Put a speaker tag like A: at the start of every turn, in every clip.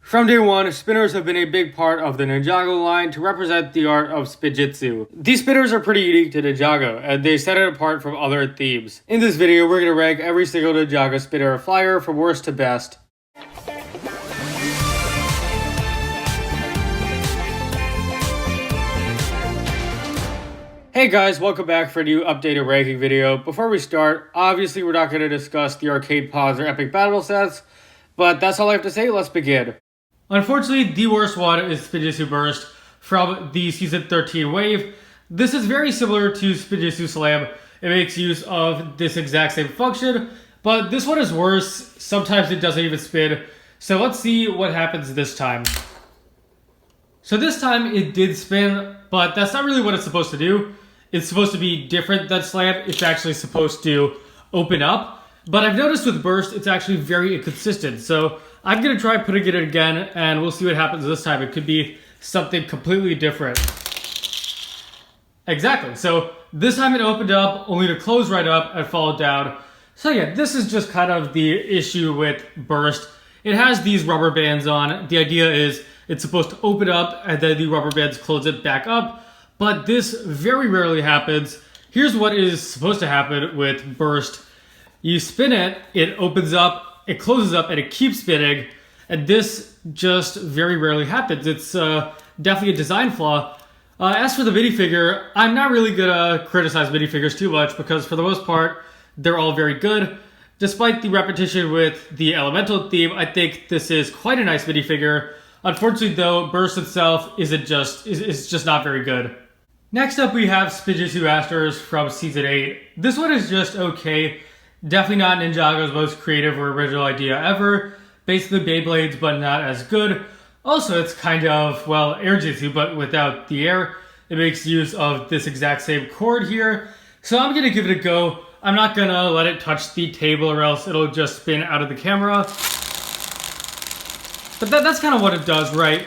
A: From day one, spinners have been a big part of the Ninjago line to represent the art of Spinjitzu. These spinners are pretty unique to Ninjago, and they set it apart from other themes. In this video, we're going to rank every single Ninjago spinner or flyer from worst to best. Hey guys, welcome back for a new updated ranking video. Before we start, obviously we're not going to discuss the arcade pods or epic battle sets, but that's all I have to say. Let's begin. Unfortunately, the worst one is Spinjitzu Burst from the Season 13 wave. This is very similar to Spinjitzu Slam. It makes use of this exact same function, but this one is worse. Sometimes it doesn't even spin. So let's see what happens this time. So this time it did spin, but that's not really what it's supposed to do. It's supposed to be different than Slam. It's actually supposed to open up. But I've noticed with Burst, it's actually very inconsistent. So I'm going to try putting it in again, and we'll see what happens this time. It could be something completely different. Exactly. So this time it opened up, only to close right up and fall down. So yeah, this is just kind of the issue with Burst. It has these rubber bands on. The idea is it's supposed to open up, and then the rubber bands close it back up. But this very rarely happens. Here's what is supposed to happen with Burst. You spin it, it opens up, it closes up, and it keeps spinning. And this just very rarely happens. It's definitely a design flaw. As for the minifigure, I'm not really gonna criticize minifigures too much because for the most part, they're all very good. Despite the repetition with the elemental theme, I think this is quite a nice minifigure. Unfortunately though, Burst itself is just not very good. Next up we have Spinjitzu Masters from Season 8. This one is just okay. Definitely not Ninjago's most creative or original idea ever. Basically Beyblades, but not as good. Also, it's kind of, well, Airjitzu, but without the air. It makes use of this exact same cord here. So I'm going to give it a go. I'm not going to let it touch the table or else it'll just spin out of the camera. But that's kind of what it does, right?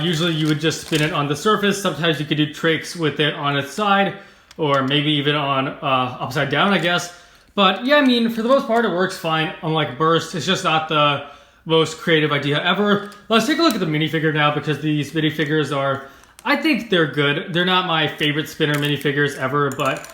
A: Usually you would just spin it on the surface. Sometimes you could do tricks with it on its side, or maybe even on upside down, I guess. But yeah, I mean, for the most part, it works fine. Unlike Burst, it's just not the most creative idea ever. Let's take a look at the minifigure now, because these minifigures are, I think they're good. They're not my favorite spinner minifigures ever, but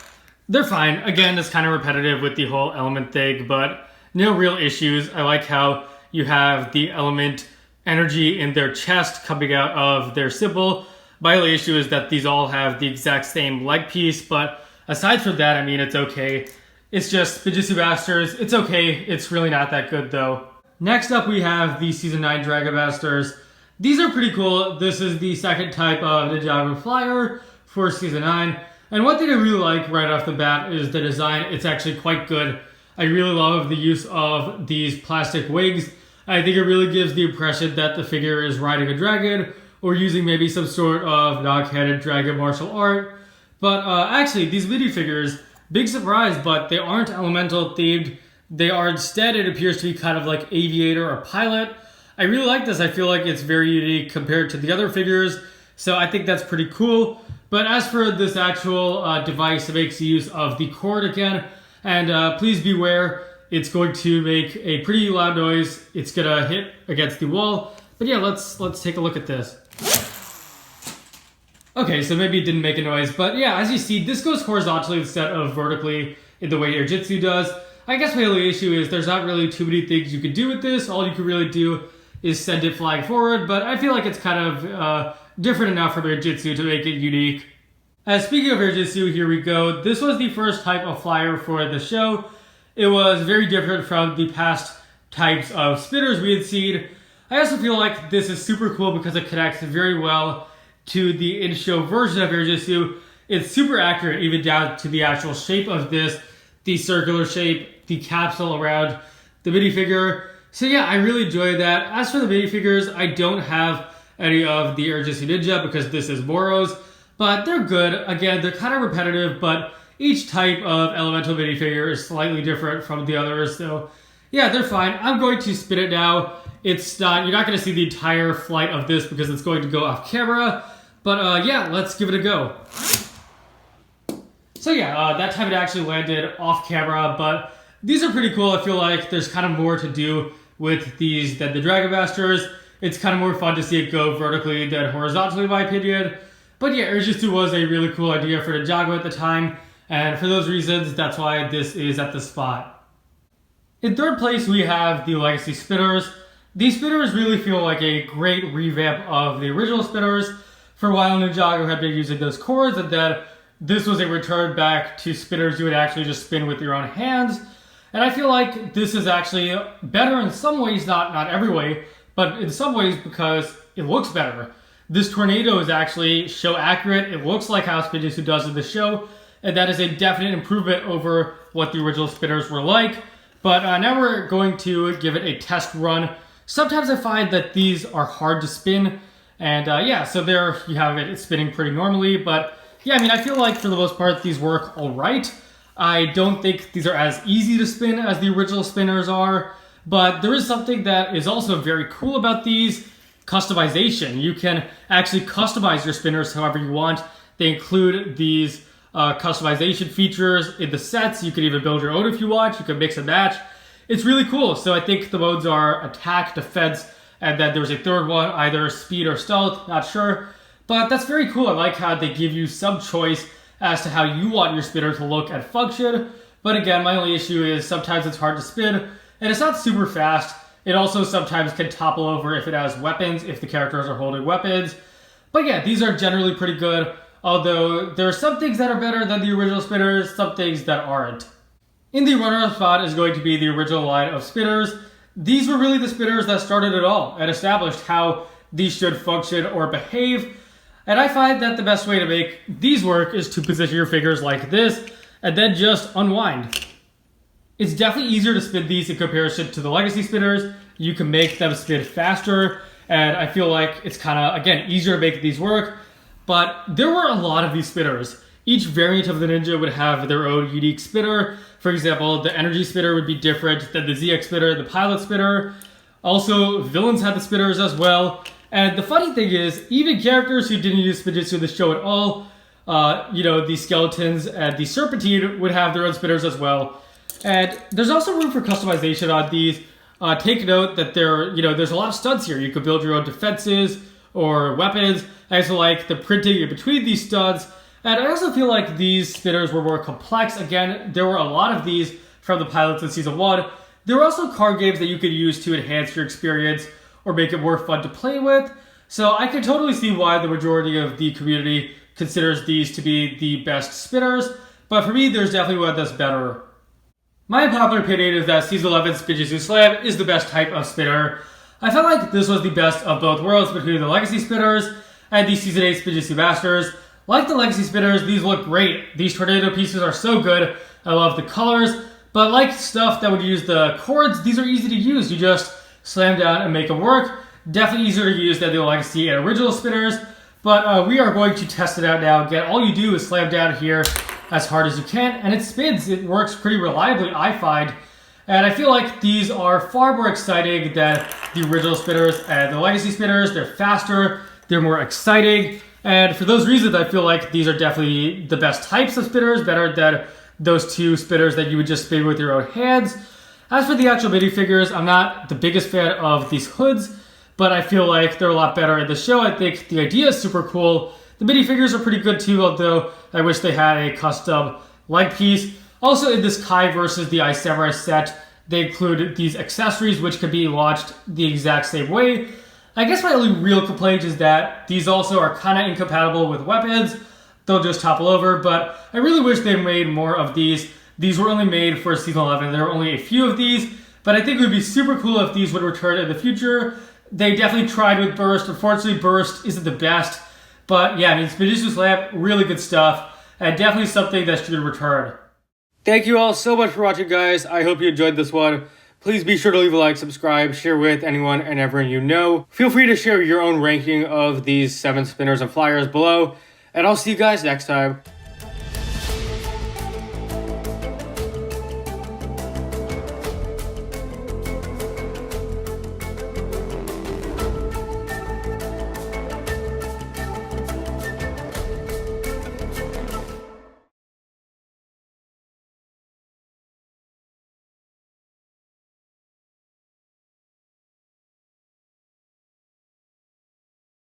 A: they're fine. Again, it's kind of repetitive with the whole element thing, but no real issues. I like how you have the element energy in their chest coming out of their symbol. My only issue is that these all have the exact same leg piece, but aside from that, I mean, it's okay. It's just Spinjitzu Masters. It's okay. It's really not that good though. Next up, we have the Season 9 Dragon Masters. These are pretty cool. This is the second type of Ninjago flyer for Season 9. And one thing I really like right off the bat is the design. It's actually quite good. I really love the use of these plastic wings. I think it really gives the impression that the figure is riding a dragon or using maybe some sort of knock-headed dragon martial art. But actually, these minifigures, big surprise, but they aren't elemental themed. They are instead, it appears to be kind of like aviator or pilot. I really like this. I feel like it's very unique compared to the other figures. So I think that's pretty cool. But as for this actual device, it makes use of the cord again. And please beware, it's going to make a pretty loud noise. It's gonna hit against the wall. But yeah, let's take a look at this. Okay, so maybe it didn't make a noise, but yeah, as you see, this goes horizontally instead of vertically in the way Airjitzu does. I guess my only issue is there's not really too many things you can do with this. All you can really do is send it flying forward, but I feel like it's kind of different enough from Airjitzu to make it unique. Speaking of Airjitzu, here we go. This was the first type of flyer for the show. It was very different from the past types of spinners we had seen. I also feel like this is super cool because it connects very well to the in-show version of Airjitzu. It's super accurate, even down to the actual shape of this, the circular shape, the capsule around the minifigure. So yeah, I really enjoy that. As for the minifigures, I don't have any of the Airjitzu Ninja because this is Moro's, but they're good. Again, they're kind of repetitive, but each type of elemental minifigure is slightly different from the others, so yeah, they're fine. I'm going to spin it now. It's not, you're not going to see the entire flight of this because it's going to go off camera, but yeah, let's give it a go. So yeah, that time it actually landed off camera, but these are pretty cool. I feel like there's kind of more to do with these than the Dragon Masters. It's kind of more fun to see it go vertically than horizontally, in my opinion. But yeah, Airjitzu was a really cool idea for Ninjago at the time, and for those reasons, that's why this is at the spot. In third place, we have the Legacy Spinners. These spinners really feel like a great revamp of the original spinners. For a while, Ninjago had been using those cords, and then this was a return back to spinners you would actually just spin with your own hands. And I feel like this is actually better in some ways, not every way, but in some ways because it looks better. This tornado is actually show accurate. It looks like how Spinjitzu does in the show, and that is a definite improvement over what the original spinners were like. But now we're going to give it a test run. Sometimes I find that these are hard to spin, and yeah, so there you have it. It's spinning pretty normally, but yeah, I mean, I feel like for the most part these work all right. I don't think these are as easy to spin as the original spinners are, but there is something that is also very cool about these: customization. You can actually customize your spinners however you want. They include these customization features in the sets. You can even build your own if you want. You can mix and match. It's really cool. So I think the modes are attack, defense, and then there's a third one, either speed or stealth, not sure. But that's very cool. I like how they give you some choice as to how you want your spinner to look and function. But again, my only issue is sometimes it's hard to spin, and it's not super fast. It also sometimes can topple over if it has weapons, if the characters are holding weapons. But yeah, these are generally pretty good, although there are some things that are better than the original spinners, some things that aren't. In the runner-up spot is going to be the original line of spinners. These were really the spinners that started it all and established how these should function or behave. And I find that the best way to make these work is to position your fingers like this and then just unwind. It's definitely easier to spin these in comparison to the Legacy spinners. You can make them spin faster, and I feel like it's kind of, again, easier to make these work. But there were a lot of these spinners. Each variant of the Ninja would have their own unique spinner. For example, the energy spinner would be different than the ZX spinner, the pilot spinner. Also, villains had the spinners as well. And the funny thing is, even characters who didn't use Spinjitzu in the show at all, the skeletons and the serpentine would have their own spinners as well. And there's also room for customization on these. Take note that there's a lot of studs here. You could build your own defenses or weapons. I also like the printing in between these studs. And I also feel like these spinners were more complex. Again, there were a lot of these from the pilots in Season 1. There were also card games that you could use to enhance your experience or make it more fun to play with. So I can totally see why the majority of the community considers these to be the best spinners. But for me, there's definitely one that's better. My unpopular opinion is that Season 11 Spinjitzu Slam is the best type of spinner. I felt like this was the best of both worlds between the Legacy spinners and the Season 8 Spinjitzu Masters. Like the Legacy spinners, these look great. These tornado pieces are so good. I love the colors. But like stuff that would use the cords, these are easy to use. You just slam down and make them work. Definitely easier to use than the Legacy and original spinners. But we are going to test it out now. Again, all you do is slam down here as hard as you can, and it spins. It works pretty reliably, I find. And I feel like these are far more exciting than the original spinners and the Legacy spinners. They're faster, they're more exciting. And for those reasons, I feel like these are definitely the best types of spinners, better than those two spinners that you would just spin with your own hands. As for the actual minifigures, I'm not the biggest fan of these hoods, but I feel like they're a lot better in the show. I think the idea is super cool. The minifigures are pretty good too, although I wish they had a custom leg piece. Also in this Kai versus the Ice Samurai set, they include these accessories which can be launched the exact same way. I guess my only real complaint is that these also are kind of incompatible with weapons. They'll just topple over, but I really wish they made more of these. These were only made for Season 11. There were only a few of these, but I think it would be super cool if these would return in the future. They definitely tried with Burst. Unfortunately, Burst isn't the best, but yeah, I mean, Spinjitzu Slam, really good stuff, and definitely something that should return. Thank you all so much for watching, guys. I hope you enjoyed this one. Please be sure to leave a like, subscribe, share with anyone and everyone you know. Feel free to share your own ranking of these 7 spinners and flyers below, and I'll see you guys next time.